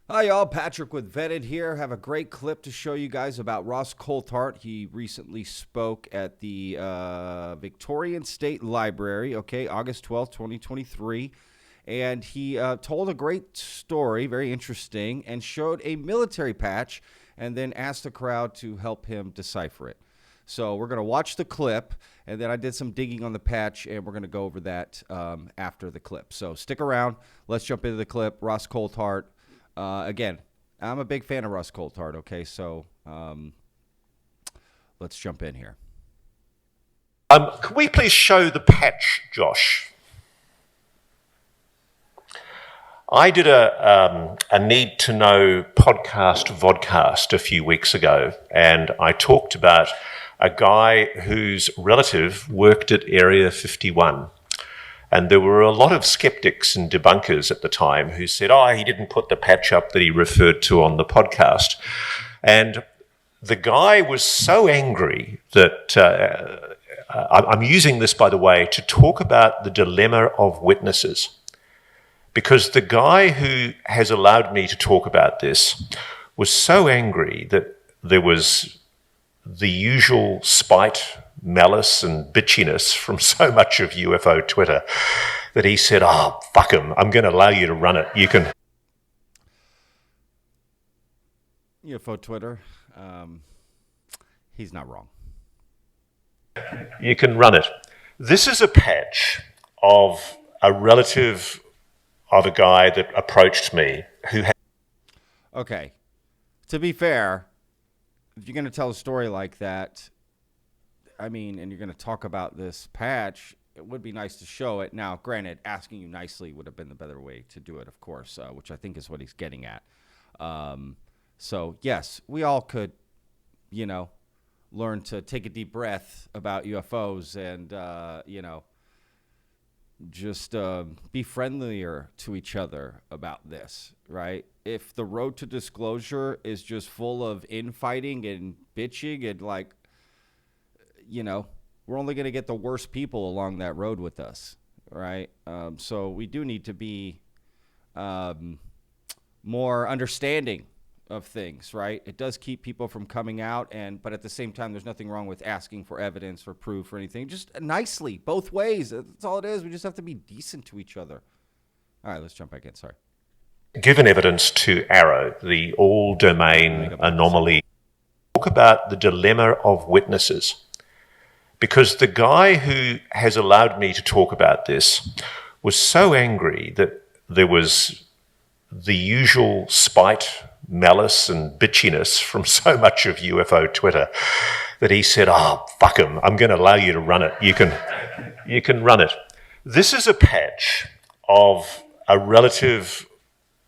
Hi, y'all. Patrick with Vetted here. Have a great clip to show you guys about Ross Coulthart. He recently spoke at the Victorian State Library, August 12th, 2023. And he told a great story, very interesting, and showed a military patch and then asked the crowd to help him decipher it. So we're going to watch the clip, and then I did some digging on the patch, and we're going to go over that after the clip. So stick around. Let's jump into the clip. Ross Coulthart. Again, I'm a big fan of Russ Coulthart, okay? So let's jump in here. Can we please show the patch, Josh? I did a Need to Know vodcast a few weeks ago, and I talked about a guy whose relative worked at Area 51. And there were a lot of skeptics and debunkers at the time who said, he didn't put the patch up that he referred to on the podcast. And the guy was so angry that I'm using this, by the way, to talk about the dilemma of witnesses. Because the guy who has allowed me to talk about this was so angry that there was the usual spite, malice and bitchiness from so much of UFO Twitter that he said, fuck him, I'm going to allow you to run it. You can... UFO Twitter, he's not wrong. You can run it. This is a patch of a relative of a guy that approached me who had... Okay, to be fair, if you're going to tell a story like that, and you're going to talk about this patch, it would be nice to show it. Now, granted, asking you nicely would have been the better way to do it, of course, which I think is what he's getting at. So, yes, we all could, learn to take a deep breath about UFOs and, just be friendlier to each other about this, right? If the road to disclosure is just full of infighting and bitching and we're only going to get the worst people along that road with us, right? So we do need to be more understanding of things, right? It does keep people from coming out, but at the same time, there's nothing wrong with asking for evidence or proof or anything. Just nicely, both ways. That's all it is. We just have to be decent to each other. All right, let's jump back in. Sorry. Given evidence to Arrow, the all-domain anomaly. Talk about the dilemma of witnesses. Because the guy who has allowed me to talk about this was so angry that there was the usual spite, malice and bitchiness from so much of UFO Twitter that he said, fuck him, I'm going to allow you to run it. You can run it. This is a patch of a relative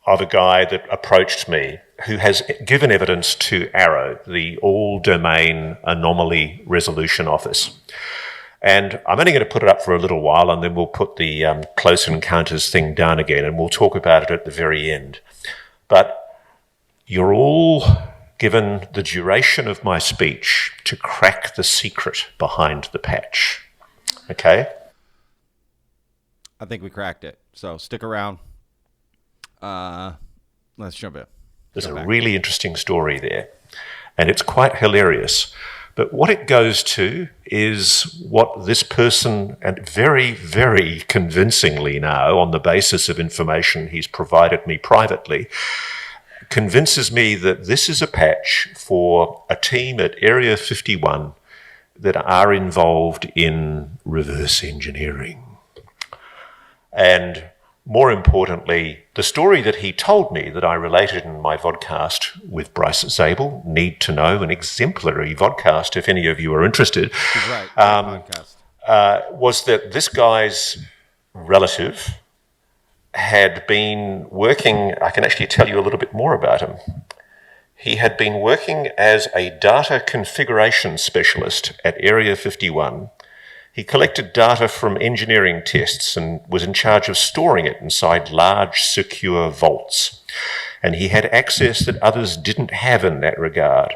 of a guy that approached me who has given evidence to Arrow, the all-domain anomaly resolution office. And I'm only going to put it up for a little while, and then we'll put the close encounters thing down again, and we'll talk about it at the very end. But you're all given the duration of my speech to crack the secret behind the patch. Okay? I think we cracked it. So stick around. Let's jump in. There's a really interesting story there, and it's quite hilarious. But what it goes to is what this person, and very, very convincingly now, on the basis of information he's provided me privately, convinces me that this is a patch for a team at Area 51 that are involved in reverse engineering. And more importantly, the story that he told me that I related in my vodcast with Bryce Zabel, Need to Know, an exemplary vodcast, if any of you are interested, was that this guy's relative had been working, I can actually tell you a little bit more about him. He had been working as a data configuration specialist at Area 51. He collected data from engineering tests and was in charge of storing it inside large, secure vaults. And he had access that others didn't have in that regard.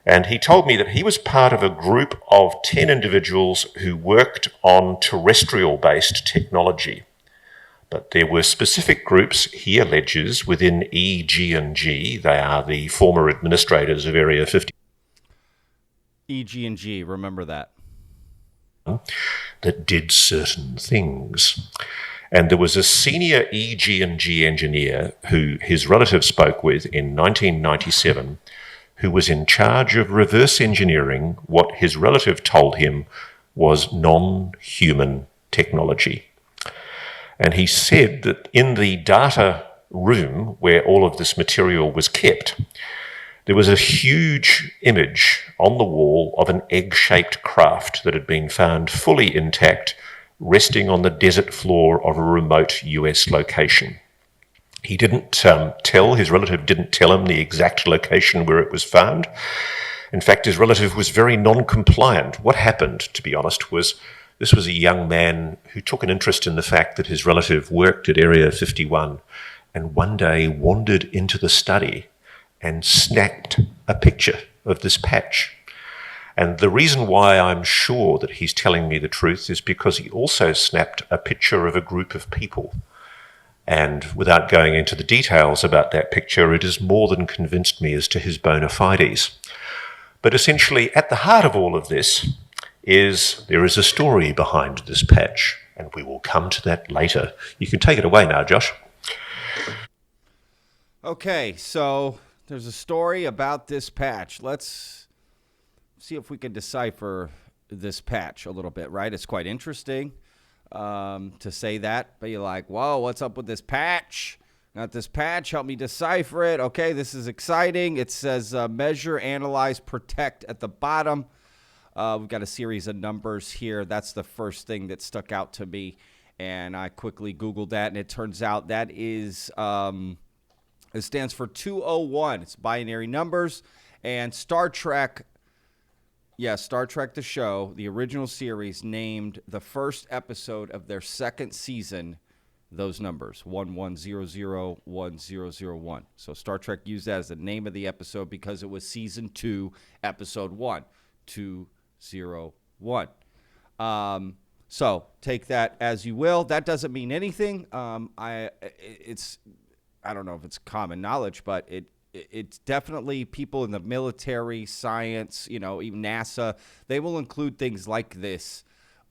And he told me that he was part of a group of 10 individuals who worked on terrestrial-based technology. But there were specific groups, he alleges, within EG&G, they are the former administrators of Area 50, EG&G, remember that. that did certain things. And there was a senior EG&G engineer who his relative spoke with in 1997 who was in charge of reverse engineering what his relative told him was non-human technology. And he said that in the data room where all of this material was kept, there was a huge image on the wall of an egg-shaped craft that had been found fully intact, resting on the desert floor of a remote US location. He didn't his relative didn't tell him the exact location where it was found. In fact, his relative was very non-compliant. What happened, to be honest, was this was a young man who took an interest in the fact that his relative worked at Area 51 and one day wandered into the study and snapped a picture of this patch. And the reason why I'm sure that he's telling me the truth is because he also snapped a picture of a group of people. And without going into the details about that picture, it has more than convinced me as to his bona fides. But essentially, at the heart of all of this there is a story behind this patch, and we will come to that later. You can take it away now, Josh. Okay, so there's a story about this patch. Let's see if we can decipher this patch a little bit, right? It's quite interesting to say that, but you're like, whoa, what's up with this patch? Not this patch, help me decipher it. Okay, this is exciting. It says measure, analyze, protect at the bottom. We've got a series of numbers here. That's the first thing that stuck out to me, and I quickly Googled that, and it turns out that is, it stands for 201. It's binary numbers, and Star Trek the show, the original series, named the first episode of their second season those numbers, 11001001. So Star Trek used that as the name of the episode because it was season 2, episode 1, 201. So take that as you will. That doesn't mean anything. I don't know if it's common knowledge, but it's definitely people in the military, science, even NASA, they will include things like this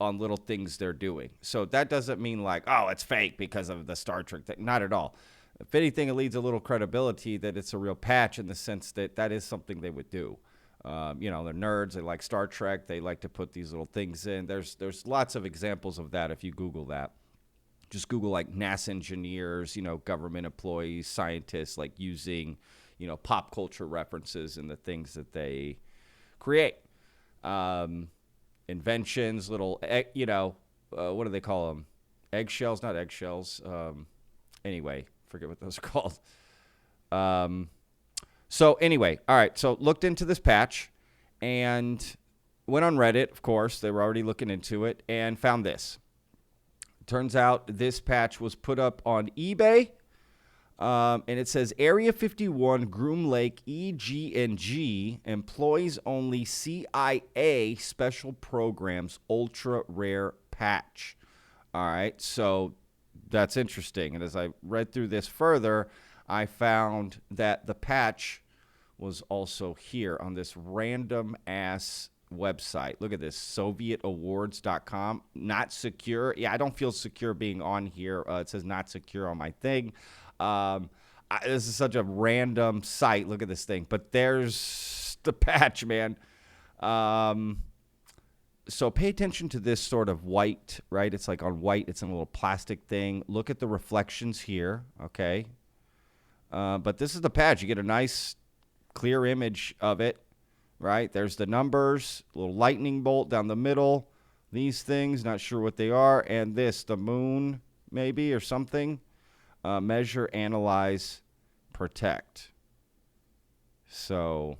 on little things they're doing. So that doesn't mean like, oh, it's fake because of the Star Trek thing. Not at all. If anything, it leads a little credibility that it's a real patch in the sense that that is something they would do. They're nerds. They like Star Trek. They like to put these little things in. There's lots of examples of that if you Google that. Just Google like NASA engineers, government employees, scientists, like using, pop culture references in the things that they create. Inventions, little, what do they call them? Eggshells, not eggshells. Anyway, forget what those are called. So anyway, all right. So looked into this patch and went on Reddit. Of course, they were already looking into it and found this. Turns out this patch was put up on eBay, and it says Area 51 Groom Lake EG&G employs only CIA Special Programs ultra rare patch. All right, so that's interesting. And as I read through this further, I found that the patch was also here on this random ass website. Look at this, sovietawards.com. Not secure. Yeah, I don't feel secure being on here. It says not secure on my thing. This is such a random site. Look at this thing. But there's the patch, man. So pay attention to this sort of white, right? It's like on white. It's in a little plastic thing. Look at the reflections here, okay? But this is the patch. You get a nice, clear image of it. Right, there's the numbers, a little lightning bolt down the middle, these things, not sure what they are, and this, the moon maybe or something. Measure, analyze, protect. So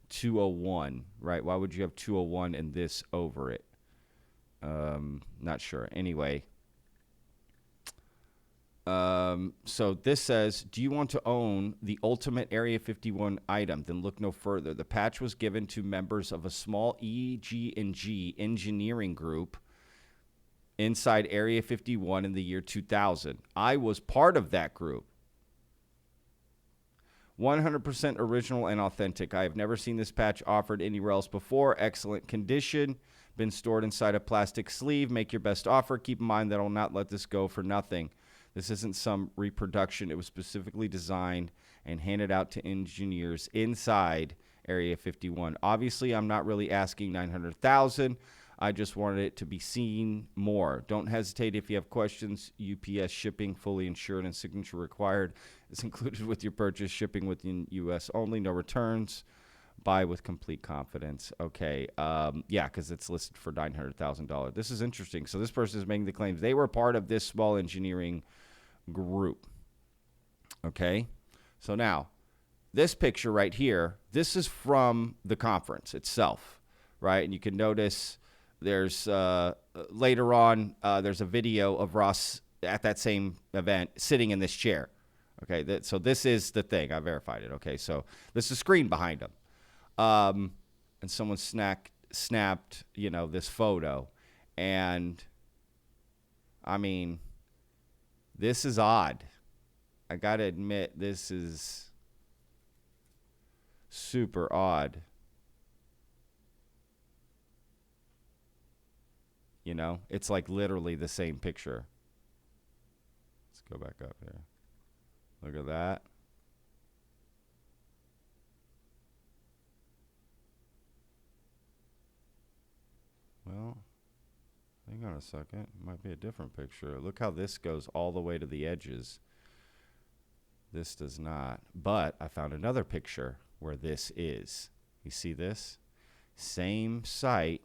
201, right? Why would you have 201 and this over it? Not sure. Anyway. So this says, do you want to own the ultimate Area 51 item? Then look no further. The patch was given to members of a small EG&G engineering group inside Area 51 in the year 2000. I was part of that group. 100% original and authentic. I have never seen this patch offered anywhere else before. Excellent condition. Been stored inside a plastic sleeve. Make your best offer. Keep in mind that I will not let this go for nothing. This isn't some reproduction. It was specifically designed and handed out to engineers inside Area 51. Obviously, I'm not really asking $900,000. I just wanted it to be seen more. Don't hesitate if you have questions. UPS shipping, fully insured and signature required. It's included with your purchase. Shipping within U.S. only. No returns. Buy with complete confidence. Okay. Yeah, because it's listed for $900,000. This is interesting. So this person is making the claims. They were part of this small engineering group. Okay. So now, this picture right here, this is from the conference itself, right? And you can notice there's later on, there's a video of Ross at that same event sitting in this chair. Okay, so this is the thing. I verified it. Okay, so this is a screen behind him. And someone snapped, this photo. And, I mean, this is odd. I got to admit, this is super odd. It's like literally the same picture. Let's go back up here. Look at that. Well, hang on a second. Might be a different picture. Look how this goes all the way to the edges. This does not. But I found another picture where this is. You see this? Same site,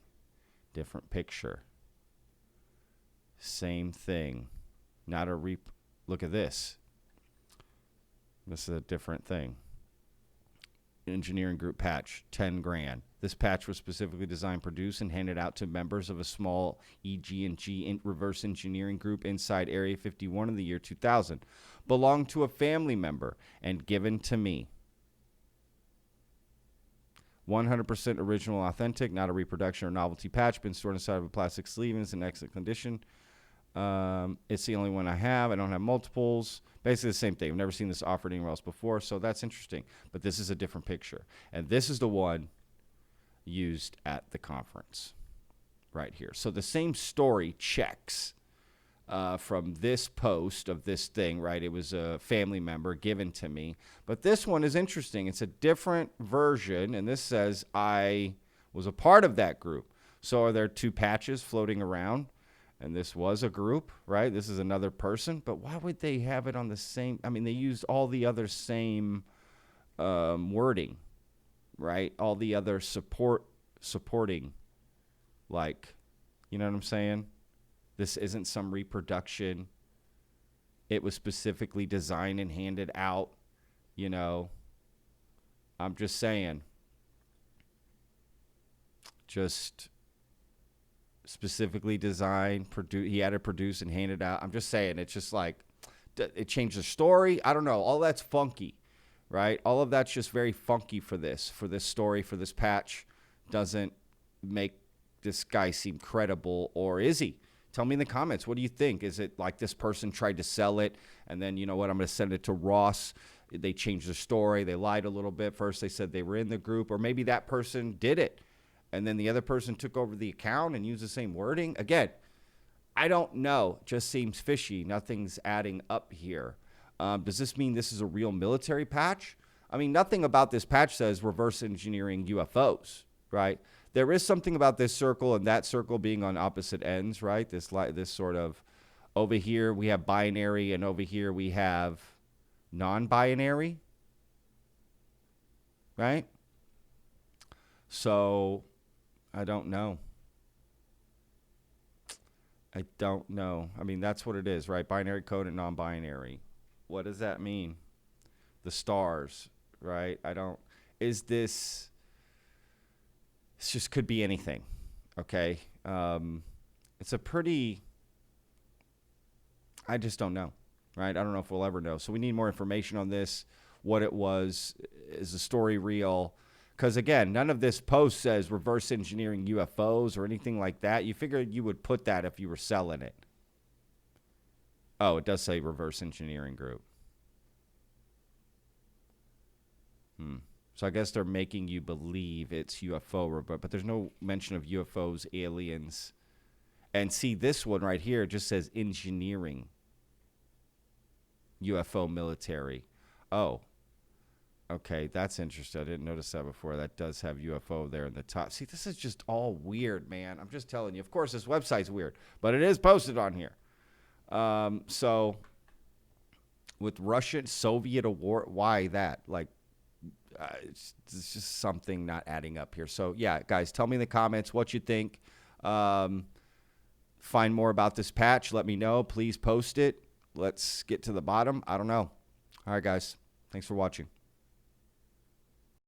different picture. Same thing. Not a look at this. This is a different thing. Engineering group patch, 10 grand. This patch was specifically designed, produced, and handed out to members of a small EG&G reverse engineering group inside Area 51 in the year 2000. Belonged to a family member and given to me. 100% original, authentic, not a reproduction or novelty patch. Been stored inside of a plastic sleeve and is in excellent condition. It's the only one I have. I don't have multiples. Basically the same thing. I've never seen this offered anywhere else before, so that's interesting. But this is a different picture. And this is the one used at the conference right here. So the same story checks from this post of this thing, right? It was a family member given to me. But this one is interesting. It's a different version, and this says I was a part of that group. So are there two patches floating around? And this was a group, right? This is another person. But why would they have it on the same? I mean, they used all the other same wording, right? All the other supporting, like, you know what I'm saying? This isn't some reproduction. It was specifically designed and handed out, I'm just saying. Just specifically designed, he had it produced and handed out. I'm just saying, it's just like, it changed the story. I don't know. All that's funky, right? All of that's just very funky for this story, for this patch. Doesn't make this guy seem credible, or is he? Tell me in the comments. What do you think? Is it like this person tried to sell it, and then, you know what, I'm going to send it to Ross. They changed the story. They lied a little bit. First they said they were in the group, or maybe that person did it, and then the other person took over the account and used the same wording. Again, I don't know. Just seems fishy. Nothing's adding up here. Does this mean this is a real military patch? I mean, nothing about this patch says reverse engineering UFOs, right? There is something about this circle and that circle being on opposite ends, right? This sort of, over here we have binary, and over here we have non-binary, right? So I don't know. I mean, that's what it is, right? Binary code and non-binary. What does that mean? The stars, right? This just could be anything, okay? It's a pretty, I just don't know, right? I don't know if we'll ever know. So we need more information on this, what it was. Is the story real? Because, again, none of this post says reverse engineering UFOs or anything like that. You figured you would put that if you were selling it. Oh, it does say Reverse Engineering Group. So I guess they're making you believe it's UFO, but there's no mention of UFOs, aliens. And see, this one right here just says engineering. UFO military. Oh. Okay, that's interesting. I didn't notice that before. That does have UFO there in the top. See, this is just all weird, man. I'm just telling you. Of course, this website's weird, but it is posted on here. So with Russian Soviet war, why that? Like, it's just something not adding up here. So yeah, guys, tell me in the comments what you think. Find more about this patch. Let me know. Please post it. Let's get to the bottom. I don't know. All right, guys. Thanks for watching.